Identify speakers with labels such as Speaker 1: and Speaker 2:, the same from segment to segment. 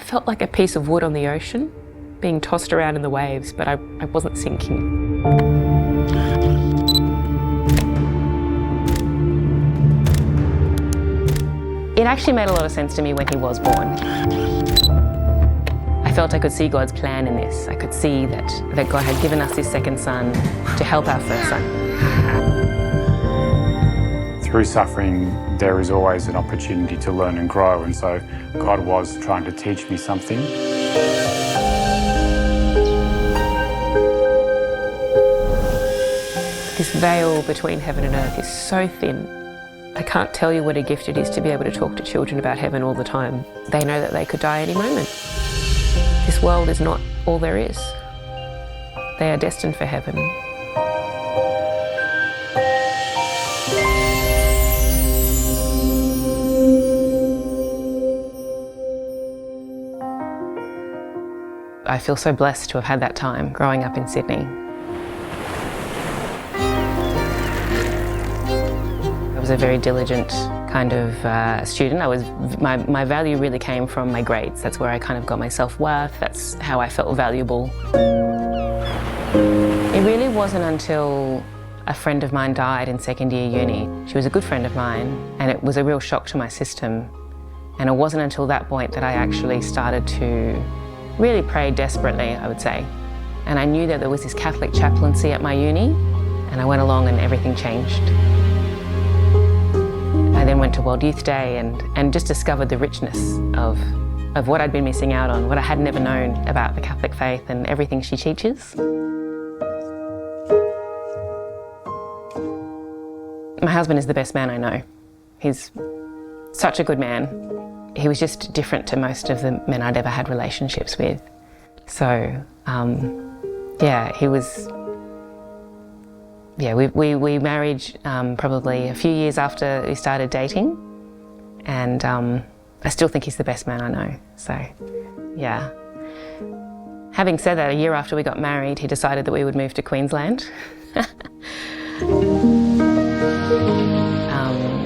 Speaker 1: felt like a piece of wood on the ocean, being tossed around in the waves, but I wasn't sinking. It actually made a lot of sense to me when he was born. I felt I could see God's plan in this. I could see that God had given us this second son to help our first son.
Speaker 2: Through suffering, there is always an opportunity to learn and grow, and so God was trying to teach me something.
Speaker 1: This veil between heaven and earth is so thin. I can't tell you what a gift it is to be able to talk to children about heaven all the time. They know that they could die any moment. This world is not all there is. They are destined for heaven. I feel so blessed to have had that time growing up in Sydney. I was a very diligent kind of student. My value really came from my grades. That's where I kind of got my self-worth. That's how I felt valuable. It really wasn't until a friend of mine died in second year uni. She was a good friend of mine, and it was a real shock to my system. And it wasn't until that point that I actually started to really pray desperately, I would say. And I knew that there was this Catholic chaplaincy at my uni, and I went along and everything changed. I then went to World Youth Day and just discovered the richness of what I'd been missing out on, what I had never known about the Catholic faith and everything she teaches. My husband is the best man I know. He's such a good man. He was just different to most of the men I'd ever had relationships with. So, yeah, he was... Yeah, we married probably a few years after we started dating, and I still think he's the best man I know, so yeah. Having said that, a year after we got married, he decided that we would move to Queensland.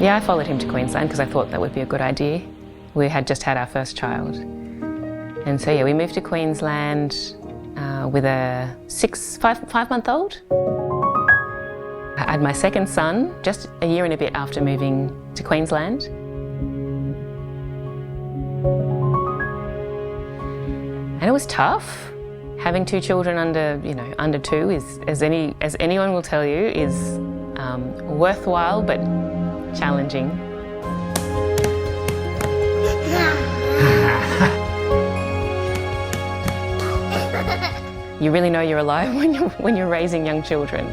Speaker 1: Yeah, I followed him to Queensland because I thought that would be a good idea. We had just had our first child. And so yeah, we moved to Queensland with a five-month-old. I had my second son just a year and a bit after moving to Queensland. And it was tough. Having two children under two is, as anyone will tell you, is worthwhile but challenging. You really know you're alive when you're raising young children.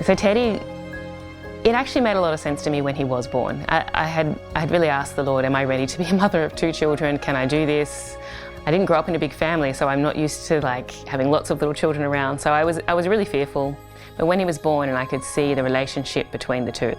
Speaker 1: So Teddy, it actually made a lot of sense to me when he was born. I had really asked the Lord, am I ready to be a mother of two children? Can I do this? I didn't grow up in a big family, so I'm not used to having lots of little children around. So I was really fearful. But when he was born and I could see the relationship between the two.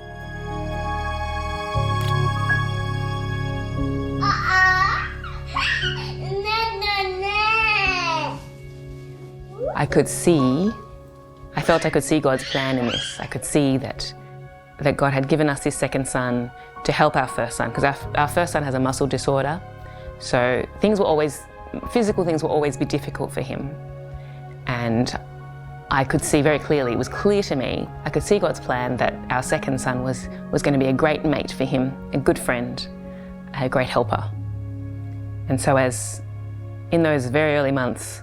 Speaker 1: I felt I could see God's plan in this. I could see that God had given us this second son to help our first son, because our first son has a muscle disorder. So physical things will always be difficult for him. And I could see very clearly, it was clear to me, I could see God's plan that our second son was going to be a great mate for him, a good friend, a great helper. And so in those very early months,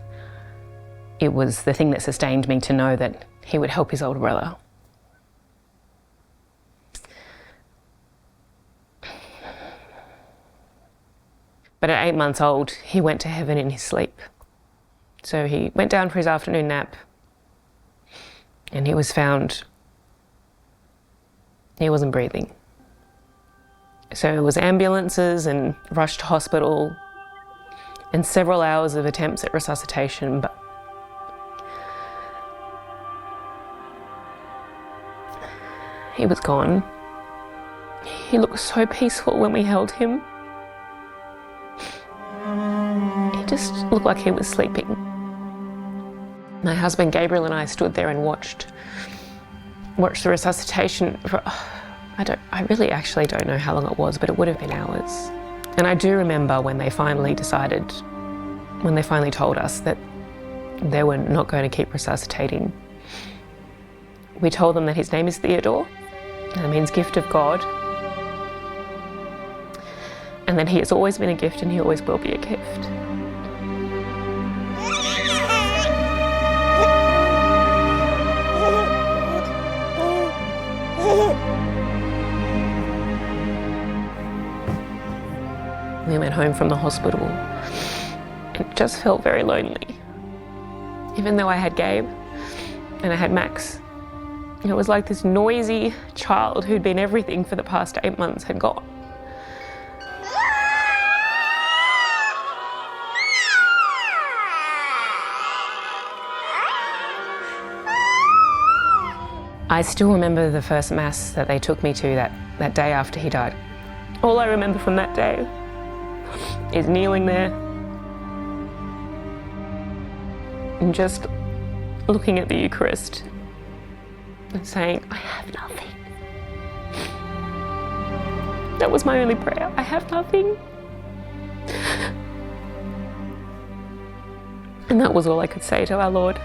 Speaker 1: it was the thing that sustained me to know that he would help his older brother. But at 8 months old, he went to heaven in his sleep. So he went down for his afternoon nap, and he was found, he wasn't breathing. So it was ambulances and rushed to hospital and several hours of attempts at resuscitation, but he was gone. He looked so peaceful when we held him. He just looked like he was sleeping. My husband Gabriel and I stood there and watched watched the resuscitation for, I really actually don't know how long it was, but it would have been hours. And I do remember when they finally told us that they were not going to keep resuscitating. We told them that his name is Theodore, and it means gift of God, and that he has always been a gift and he always will be a gift. We went home from the hospital and it just felt very lonely. Even though I had Gabe and I had Max, it was like this noisy child who'd been everything for the past 8 months had gone. I still remember the first mass that they took me to that day after he died. All I remember from that day is kneeling there and just looking at the Eucharist and saying, I have nothing. That was my only prayer. I have nothing. And that was all I could say to our Lord.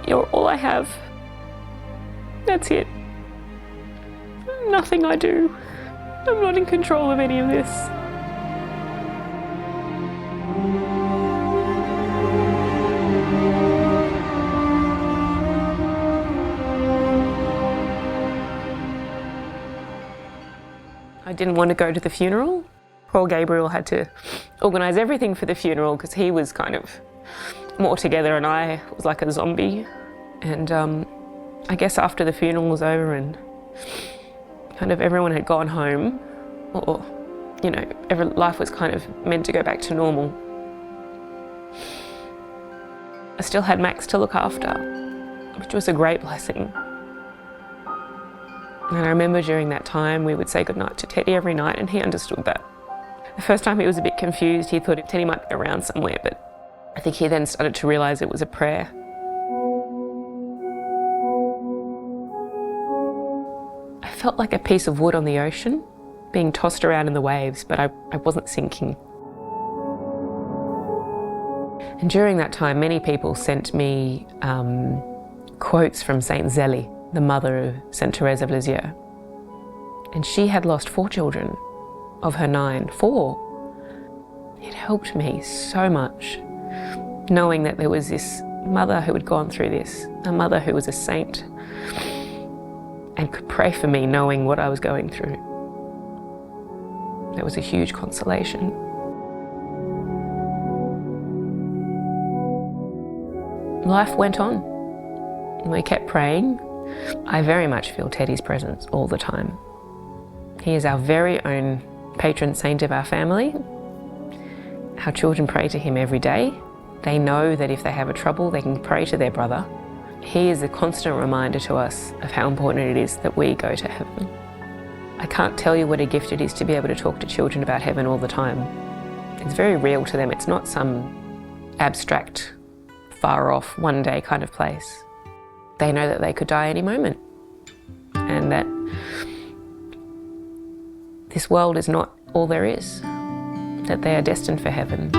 Speaker 1: You're all I have. That's it. Nothing I do. I'm not in control of any of this. I didn't want to go to the funeral. Poor Gabriel had to organise everything for the funeral because he was kind of more together and I was like a zombie. And I guess after the funeral was over and kind of everyone had gone home, or, you know, life was kind of meant to go back to normal, I still had Max to look after, which was a great blessing. And I remember during that time we would say goodnight to Teddy every night and he understood that. The first time he was a bit confused, he thought Teddy might be around somewhere, but I think he then started to realise it was a prayer. I felt like a piece of wood on the ocean, being tossed around in the waves, but I wasn't sinking. And during that time, many people sent me quotes from Saint Zélie, the mother of Saint Therese of Lisieux. And she had lost 4 children of her 9, 4. It helped me so much, knowing that there was this mother who had gone through this, a mother who was a saint, and could pray for me knowing what I was going through. It was a huge consolation. Life went on. We kept praying. I very much feel Teddy's presence all the time. He is our very own patron saint of our family. Our children pray to him every day. They know that if they have a trouble, they can pray to their brother. He is a constant reminder to us of how important it is that we go to heaven. I can't tell you what a gift it is to be able to talk to children about heaven all the time. It's very real to them. It's not some abstract, far off, one day kind of place. They know that they could die any moment and that this world is not all there is, that they are destined for heaven.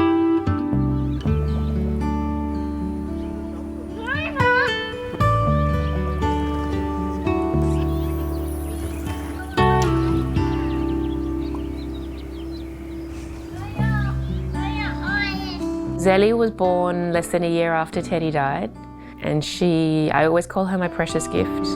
Speaker 1: Zélie was born less than a year after Teddy died, and I always call her my precious gift.
Speaker 3: Let's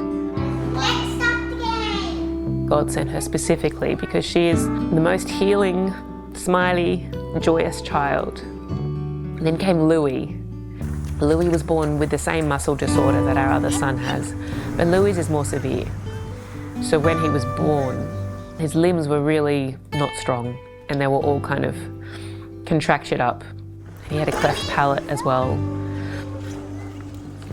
Speaker 3: stop the game!
Speaker 1: God sent her specifically because she is the most healing, smiley, joyous child. And then came Louis. Louis was born with the same muscle disorder that our other son has, but Louis is more severe. So when he was born, his limbs were really not strong, and they were all kind of contractured up. He had a cleft palate as well.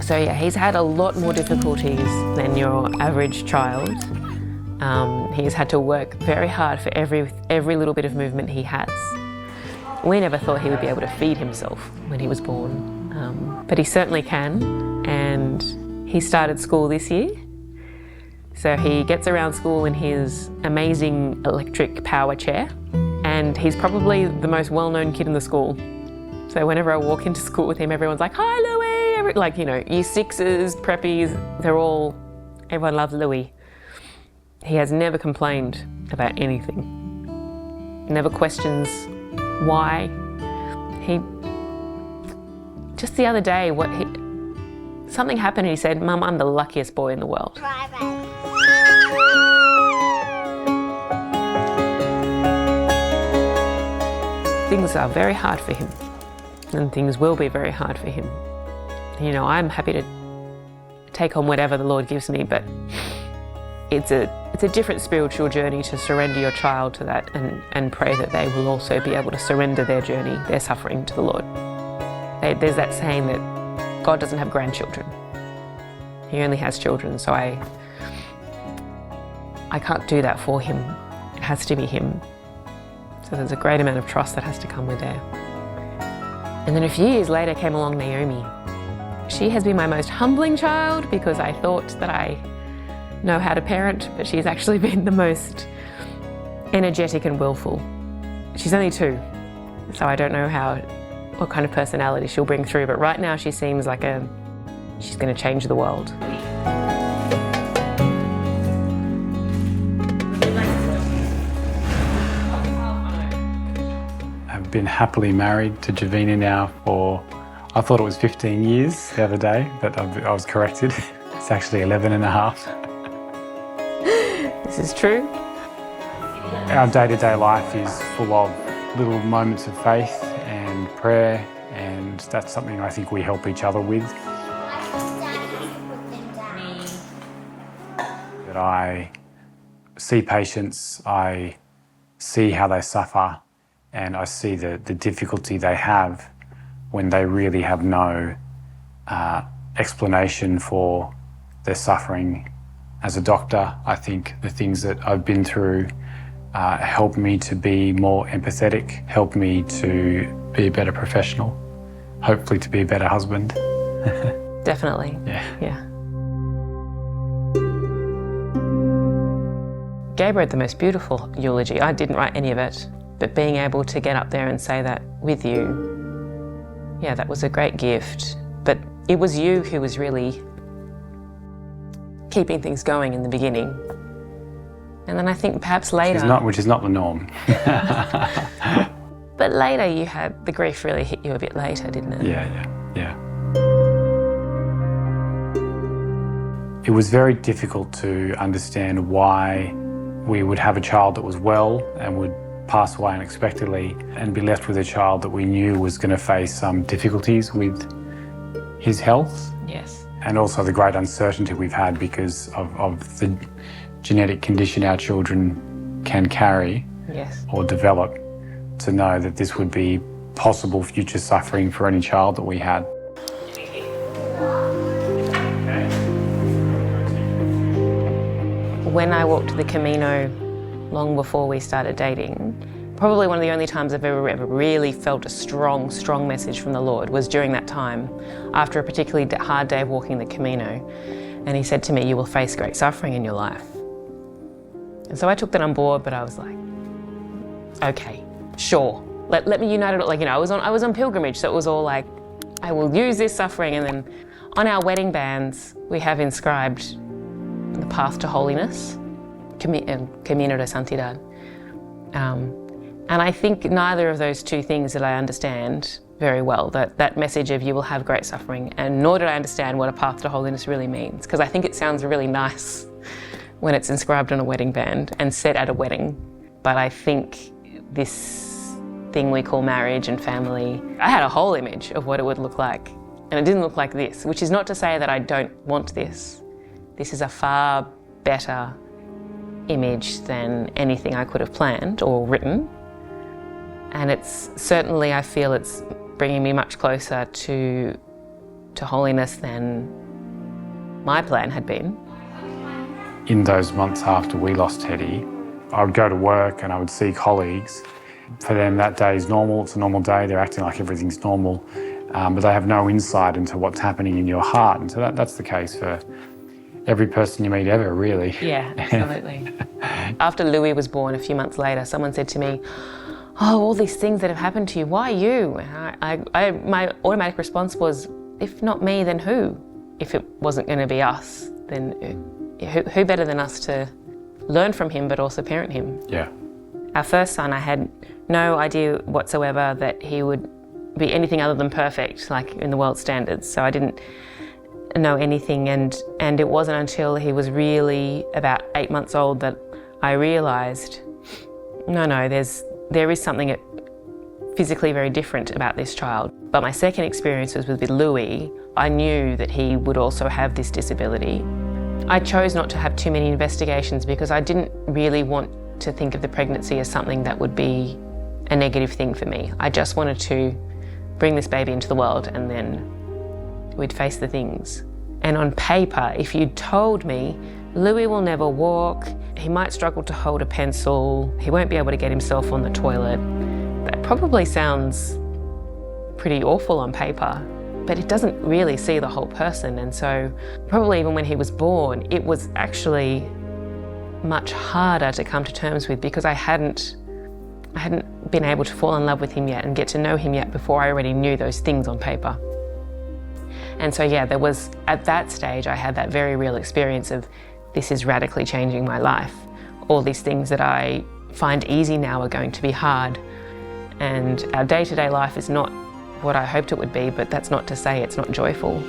Speaker 1: So yeah, he's had a lot more difficulties than your average child. He's had to work very hard for every little bit of movement he has. We never thought he would be able to feed himself when he was born. but he certainly can, and he started school this year. So he gets around school in his amazing electric power chair, and he's probably the most well-known kid in the school. So whenever I walk into school with him, everyone's like, "Hi, Louis!" Like, you know, year sixes, preppies, everyone loves Louis. He has never complained about anything. Never questions why. Just the other day, something happened and he said, "Mum, I'm the luckiest boy in the world." Things are very hard for him, and things will be very hard for him. You know, I'm happy to take on whatever the Lord gives me, but it's a different spiritual journey to surrender your child to that and pray that they will also be able to surrender their journey, their suffering to the Lord. There's that saying that God doesn't have grandchildren. He only has children, so I can't do that for him. It has to be him. So there's a great amount of trust that has to come with there. And then a few years later came along Naomi. She has been my most humbling child because I thought that I know how to parent, but she's actually been the most energetic and willful. She's only 2, so I don't know what kind of personality she'll bring through, but right now she seems like she's going to change the world.
Speaker 2: I've been happily married to Jovina now for, I thought it was 15 years the other day, but I was corrected. It's actually 11 and a half.
Speaker 1: This is true.
Speaker 2: Our day-to-day life is full of little moments of faith and prayer, and that's something I think we help each other with. That I see patients, I see how they suffer, and I see the difficulty they have when they really have no explanation for their suffering. As a doctor, I think the things that I've been through help me to be more empathetic, help me to be a better professional, hopefully to be a better husband.
Speaker 1: Definitely.
Speaker 2: Yeah.
Speaker 1: Gabe wrote the most beautiful eulogy. I didn't write any of it, but being able to get up there and say that with you, yeah, that was a great gift. But it was you who was really keeping things going in the beginning. And then I think perhaps later...
Speaker 2: Which is not the norm.
Speaker 1: But later you had, the grief really hit you a bit later, didn't it?
Speaker 2: Yeah. It was very difficult to understand why we would have a child that was well and would pass away unexpectedly and be left with a child that we knew was going to face some difficulties with his health.
Speaker 1: Yes.
Speaker 2: And also the great uncertainty we've had because of the genetic condition our children can carry or develop, to know that this would be possible future suffering for any child that we had.
Speaker 1: When I walked the Camino long before we started dating, probably one of the only times I've ever really felt a strong message from the Lord was during that time, after a particularly hard day of walking the Camino. And he said to me, "You will face great suffering in your life." And so I took that on board, but I was like, okay, sure. Let me unite it. Like, you know, I was on pilgrimage, so it was all like, I will use this suffering. And then on our wedding bands, we have inscribed the path to holiness, Camino de Santidad. And I think neither of those two things did I understand very well, that message of you will have great suffering, and nor did I understand what a path to holiness really means, because I think it sounds really nice when it's inscribed on a wedding band and said at a wedding. But I think this thing we call marriage and family, I had a whole image of what it would look like, and it didn't look like this, which is not to say that I don't want this. This is a far better image than anything I could have planned or written. And it's certainly, I feel it's bringing me much closer to holiness than my plan had been.
Speaker 2: In those months after we lost Teddy, I would go to work and I would see colleagues for them that day is normal, it's a normal day, they're acting like everything's normal, but they have no insight into what's happening in your heart. And so that's the case for every person you meet ever, really.
Speaker 1: Yeah, absolutely. After Louis was born a few months later, someone said to me, "Oh, all these things that have happened to you, why you?" And my automatic response was, if not me, then who? If it wasn't going to be us, then who better than us to learn from him but also parent him?
Speaker 2: Yeah.
Speaker 1: Our first son, I had no idea whatsoever that he would be anything other than perfect, like in the world standards. So I didn't know anything, and it wasn't until he was really about 8 months old that I realised, no, there is something physically very different about this child. But my second experience was with Louis. I knew that he would also have this disability. I chose not to have too many investigations because I didn't really want to think of the pregnancy as something that would be a negative thing for me. I just wanted to bring this baby into the world and then we'd face the things. And on paper, if you'd told me, Louis will never walk, he might struggle to hold a pencil, he won't be able to get himself on the toilet, that probably sounds pretty awful on paper, but it doesn't really see the whole person. And so probably even when he was born, it was actually much harder to come to terms with because I hadn't been able to fall in love with him yet and get to know him yet before I already knew those things on paper. And so yeah, there was, at that stage, I had that very real experience of this is radically changing my life. All these things that I find easy now are going to be hard. And our day-to-day life is not what I hoped it would be, but that's not to say it's not joyful.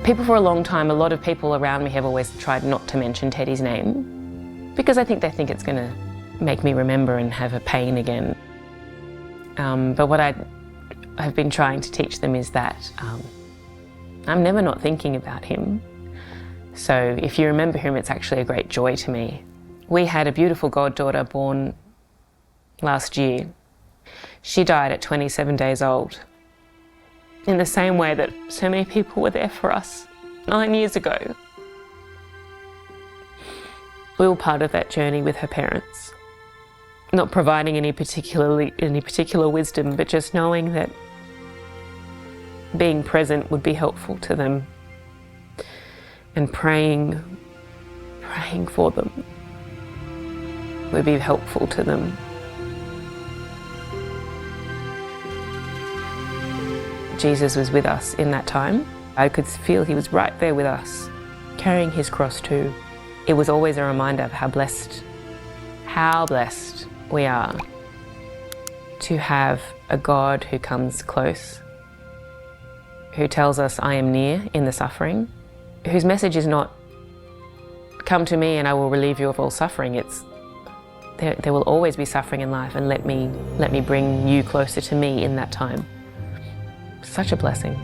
Speaker 1: People for a long time, a lot of people around me have always tried not to mention Teddy's name because I think they think it's going to make me remember and have a pain again. But what I've been trying to teach them is that I'm never not thinking about him. So if you remember him, it's actually a great joy to me. We had a beautiful goddaughter born last year. She died at 27 days old. In the same way that so many people were there for us 9 years ago. We were part of that journey with her parents. Not providing any particular wisdom, but just knowing that being present would be helpful to them. And praying for them would be helpful to them. Jesus was with us in that time. I could feel he was right there with us, carrying his cross too. It was always a reminder of how blessed we are to have a God who comes close, who tells us, I am near in the suffering, whose message is not, come to me and I will relieve you of all suffering. It's, there will always be suffering in life, and let me bring you closer to me in that time. Such a blessing.